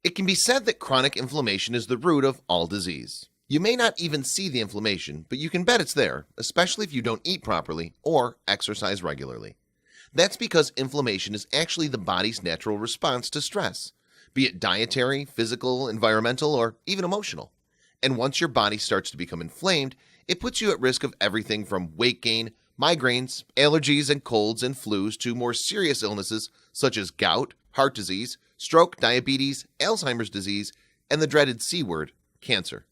It can be said that chronic inflammation is the root of all disease. You may not even see the inflammation, but you can bet it's there, especially if you don't eat properly or exercise regularly. That's because inflammation is actually the body's natural response to stress, be it dietary, physical, environmental, or even emotional. And once your body starts to become inflamed, it puts you at risk of everything from weight gain, migraines, allergies and colds and flus to more serious illnesses such as gout, heart disease, stroke, diabetes, Alzheimer's disease, and the dreaded C word, cancer.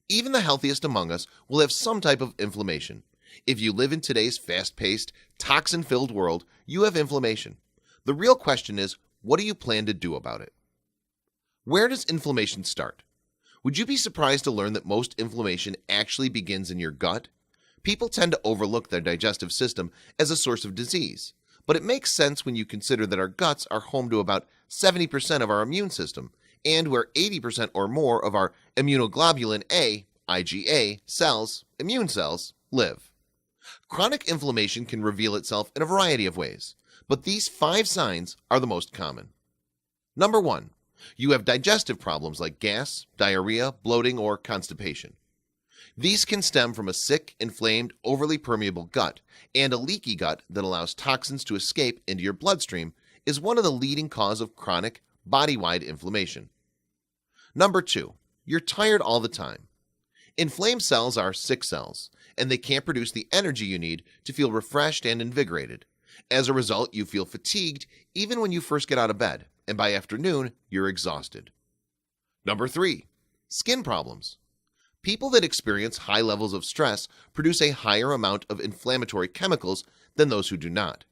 Even the healthiest among us will have some type of inflammation. If you live in today's fast-paced, toxin-filled world, you have inflammation. The real question is, what do you plan to do about it? Where does inflammation start? Would you be surprised to learn that most inflammation actually begins in your gut? People tend to overlook their digestive system as a source of disease, but it makes sense when you consider that our guts are home to about 70% of our immune system, and where 80% or more of our immunoglobulin A, IgA, cells, immune cells, live. Chronic inflammation can reveal itself in a variety of ways, but these 5 signs are the most common. Number 1. You have digestive problems like gas, diarrhea, bloating, or constipation. These can stem from a sick, inflamed, overly permeable gut, and a leaky gut that allows toxins to escape into your bloodstream is one of the leading causes of chronic, body-wide inflammation. Number 2. You're tired all the time. Inflamed cells are sick cells, and they can't produce the energy you need to feel refreshed and invigorated. As a result, you feel fatigued even when you first get out of bed, and by afternoon, you're exhausted. Number 3. Skin problems. People that experience high levels of stress produce a higher amount of inflammatory chemicals than those who do not.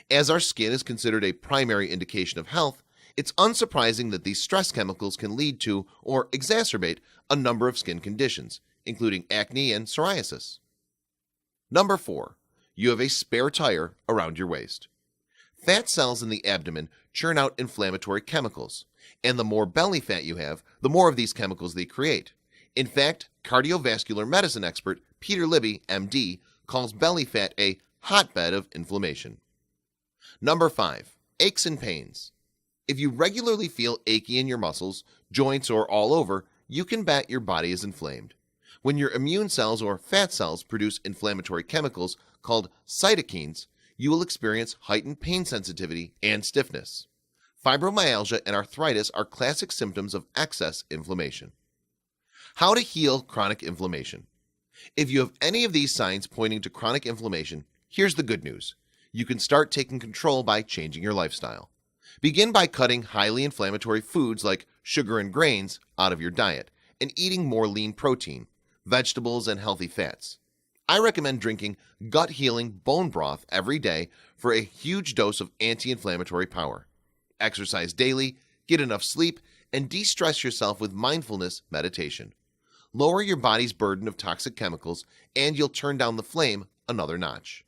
As our skin is considered a primary indication of health, it's unsurprising that these stress chemicals can lead to or exacerbate a number of skin conditions, including acne and psoriasis. Number 4. You have a spare tire around your waist. Fat cells in the abdomen churn out inflammatory chemicals, and the more belly fat you have, the more of these chemicals they create. In fact, cardiovascular medicine expert Peter Libby, MD, calls belly fat a hotbed of inflammation. Number 5. Aches and pains. If you regularly feel achy in your muscles, joints, or all over, you can bet your body is inflamed. When your immune cells or fat cells produce inflammatory chemicals called cytokines, you will experience heightened pain sensitivity and stiffness. Fibromyalgia and arthritis are classic symptoms of excess inflammation. How to heal chronic inflammation. If you have any of these signs pointing to chronic inflammation, here's the good news. You can start taking control by changing your lifestyle. Begin by cutting highly inflammatory foods like sugar and grains out of your diet and eating more lean protein, vegetables, and healthy fats. I recommend drinking gut-healing bone broth every day for a huge dose of anti-inflammatory power. Exercise daily, get enough sleep, and de-stress yourself with mindfulness meditation. Lower your body's burden of toxic chemicals, and you'll turn down the flame another notch.